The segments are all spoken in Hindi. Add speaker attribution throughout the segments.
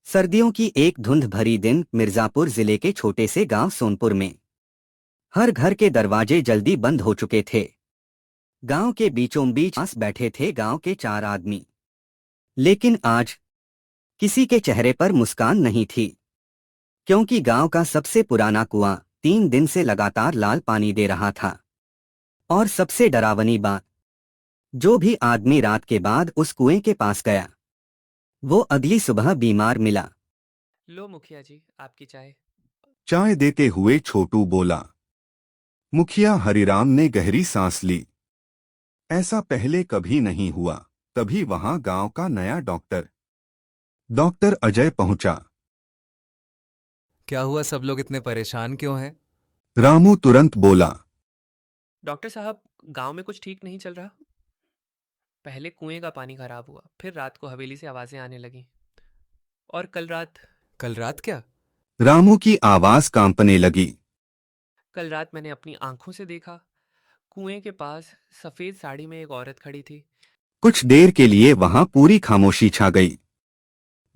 Speaker 1: सर्दियों की एक धुंध भरी दिन मिर्जापुर जिले के छोटे से गांव सोनपुर में हर घर के दरवाजे जल्दी बंद हो चुके थे। गांव के बीचों बीच पास बैठे थे गांव के चार आदमी। लेकिन आज किसी के चेहरे पर मुस्कान नहीं थी, क्योंकि गांव का सबसे पुराना कुआं 3 दिन से लगातार लाल पानी दे रहा था। और सबसे डरावनी बात, जो भी आदमी रात के बाद उस कुएं के पास गया, वो अगली सुबह बीमार मिला।
Speaker 2: लो मुखिया जी, आपकी चाय।
Speaker 3: चाय देते हुए छोटू बोला। मुखिया हरिराम ने गहरी सांस ली। ऐसा पहले कभी नहीं हुआ। तभी वहां गांव का नया डॉक्टर अजय पहुंचा।
Speaker 4: क्या हुआ, सब लोग इतने परेशान क्यों हैं?
Speaker 3: रामू तुरंत बोला।
Speaker 2: डॉक्टर साहब, गांव में कुछ ठीक नहीं चल रहा। पहले कुएं का पानी खराब हुआ, फिर रात को हवेली से आवाजें आने लगी। और
Speaker 4: कल रात क्या?
Speaker 3: रामू की आवाज कांपने लगी।
Speaker 2: कल रात मैंने अपनी आंखों से देखा। कुएं के पास सफेद साड़ी में एक औरत खड़ी थी।
Speaker 3: कुछ देर के लिए वहां पूरी खामोशी छा गई।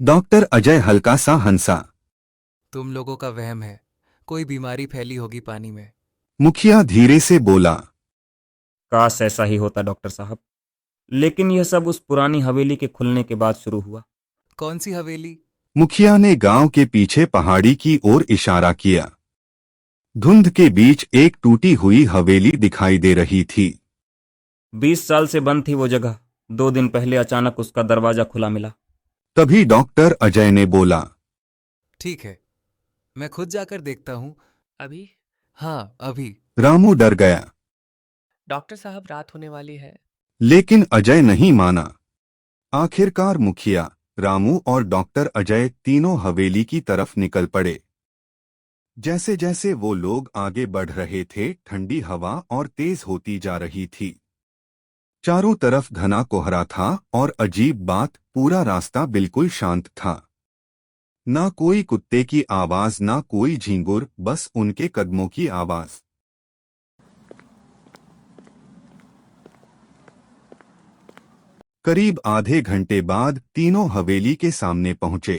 Speaker 3: डॉक्टर अजय हल्का सा हंसा।
Speaker 4: तुम लोगों का वहम है, कोई बीमारी फैली होगी पानी में।
Speaker 3: मुखिया धीरे से बोला।
Speaker 5: काश ऐसा ही होता डॉक्टर साहब, लेकिन यह सब उस पुरानी हवेली के खुलने के बाद शुरू हुआ।
Speaker 4: कौन सी हवेली?
Speaker 3: मुखिया ने गांव के पीछे पहाड़ी की ओर इशारा किया। धुंध के बीच एक टूटी हुई हवेली दिखाई दे रही थी।
Speaker 5: 20 साल से बंद थी वो जगह। 2 दिन पहले अचानक उसका दरवाजा खुला मिला।
Speaker 3: तभी डॉक्टर अजय ने बोला।
Speaker 4: ठीक है, मैं खुद जाकर देखता हूँ।
Speaker 2: अभी?
Speaker 4: हाँ, अभी।
Speaker 3: रामू डर गया।
Speaker 2: डॉक्टर साहब, रात होने वाली है।
Speaker 3: लेकिन अजय नहीं माना। आखिरकार मुखिया, रामू और डॉक्टर अजय तीनों हवेली की तरफ निकल पड़े। जैसे जैसे वो लोग आगे बढ़ रहे थे, ठंडी हवा और तेज होती जा रही थी। चारों तरफ घना कोहरा था और अजीब बात, पूरा रास्ता बिल्कुल शांत था। ना कोई कुत्ते की आवाज, ना कोई झींगुर, बस उनके कदमों की आवाज। करीब आधे घंटे बाद तीनों हवेली के सामने पहुंचे।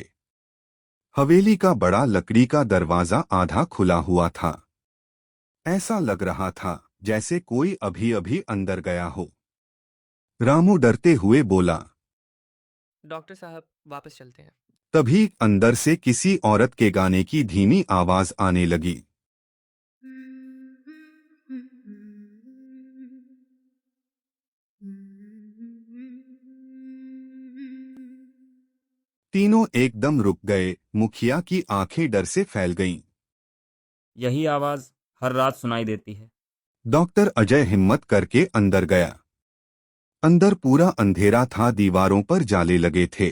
Speaker 3: हवेली का बड़ा लकड़ी का दरवाजा आधा खुला हुआ था। ऐसा लग रहा था जैसे कोई अभी अभी अंदर गया हो। रामू डरते हुए बोला।
Speaker 2: डॉक्टर साहब, वापस चलते हैं।
Speaker 3: तभी अंदर से किसी औरत के गाने की धीमी आवाज आने लगी। तीनों एकदम रुक गए। मुखिया की आंखें डर से फैल गईं।
Speaker 5: यही आवाज हर रात सुनाई देती है।
Speaker 3: डॉक्टर अजय हिम्मत करके अंदर गया। अंदर पूरा अंधेरा था, दीवारों पर जाले लगे थे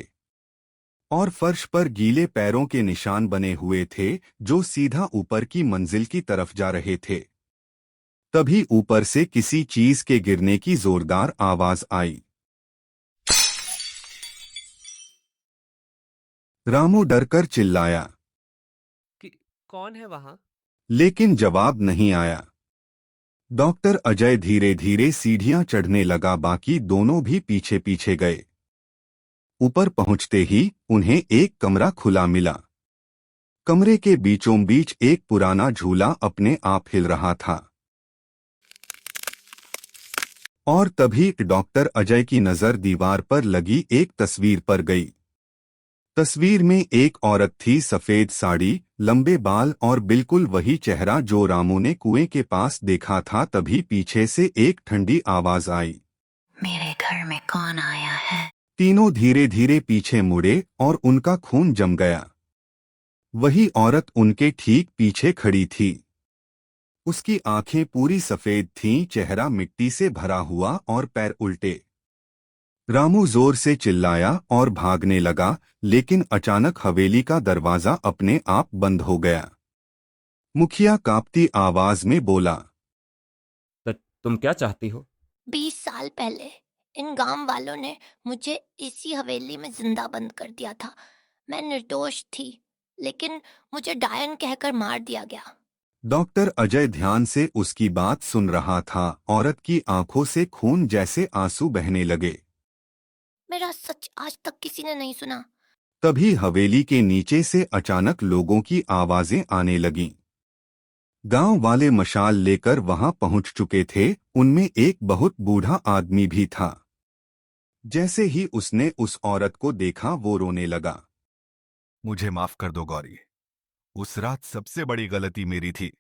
Speaker 3: और फर्श पर गीले पैरों के निशान बने हुए थे, जो सीधा ऊपर की मंजिल की तरफ जा रहे थे। तभी ऊपर से किसी चीज के गिरने की जोरदार आवाज आई। रामू डरकर चिल्लाया,
Speaker 2: कौन है वहां?
Speaker 3: लेकिन जवाब नहीं आया। डॉक्टर अजय धीरे धीरे सीढ़ियां चढ़ने लगा, बाकी दोनों भी पीछे पीछे गए। ऊपर पहुंचते ही उन्हें एक कमरा खुला मिला। कमरे के बीचों बीच एक पुराना झूला अपने आप हिल रहा था। और तभी डॉक्टर अजय की नजर दीवार पर लगी एक तस्वीर पर गई। तस्वीर में एक औरत थी, सफेद साड़ी, लंबे बाल और बिल्कुल वही चेहरा जो रामू ने कुएं के पास देखा था। तभी पीछे से एक ठंडी आवाज आई।
Speaker 6: मेरे घर में कौन आया है?
Speaker 3: तीनों धीरे धीरे पीछे मुड़े और उनका खून जम गया। वही औरत उनके ठीक पीछे खड़ी थी। उसकी आंखें पूरी सफेद थीं, चेहरा मिट्टी से भरा हुआ और पैर उल्टे। रामू जोर से चिल्लाया और भागने लगा, लेकिन अचानक हवेली का दरवाजा अपने आप बंद हो गया। मुखिया कांपती आवाज में बोला।
Speaker 5: तो तुम क्या चाहती हो?
Speaker 6: 20 साल पहले इन गांव वालों ने मुझे इसी हवेली में जिंदा बंद कर दिया था। मैं निर्दोष थी, लेकिन मुझे डायन कहकर मार दिया गया।
Speaker 3: डॉक्टर अजय ध्यान से उसकी बात सुन रहा था। औरत की आंखों से खून जैसे आंसू बहने लगे।
Speaker 6: मेरा सच आज तक किसी ने नहीं सुना।
Speaker 3: तभी हवेली के नीचे से अचानक लोगों की आवाजें आने लगीं। गांव वाले मशाल लेकर वहां पहुंच चुके थे। उनमें एक बहुत बूढ़ा आदमी भी था। जैसे ही उसने उस औरत को देखा वो रोने लगा।
Speaker 7: मुझे माफ कर दो गौरी, उस रात सबसे बड़ी गलती मेरी थी।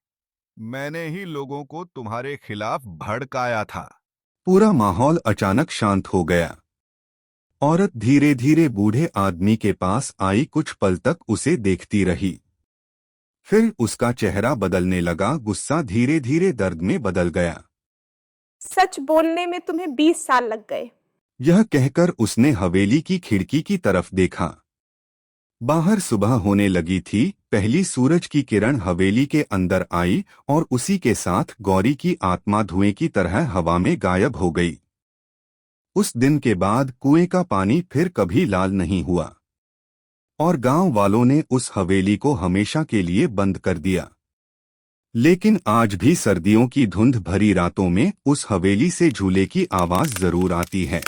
Speaker 7: मैंने ही लोगों को तुम्हारे खिलाफ भड़काया था।
Speaker 3: पूरा माहौल अचानक शांत हो गया। औरत धीरे धीरे बूढ़े आदमी के पास आई, कुछ पल तक उसे देखती रही। फिर उसका चेहरा बदलने लगा, गुस्सा धीरे धीरे दर्द में बदल गया।
Speaker 8: सच बोलने में तुम्हें 20 साल लग गए।
Speaker 3: यह कहकर उसने हवेली की खिड़की की तरफ देखा। बाहर सुबह होने लगी थी। पहली सूरज की किरण हवेली के अंदर आई और उसी के साथ गौरी की आत्मा धुएं की तरह हवा में गायब हो गई। उस दिन के बाद कुएं का पानी फिर कभी लाल नहीं हुआ और गांव वालों ने उस हवेली को हमेशा के लिए बंद कर दिया। लेकिन आज भी सर्दियों की धुंध भरी रातों में उस हवेली से झूले की आवाज जरूर आती है।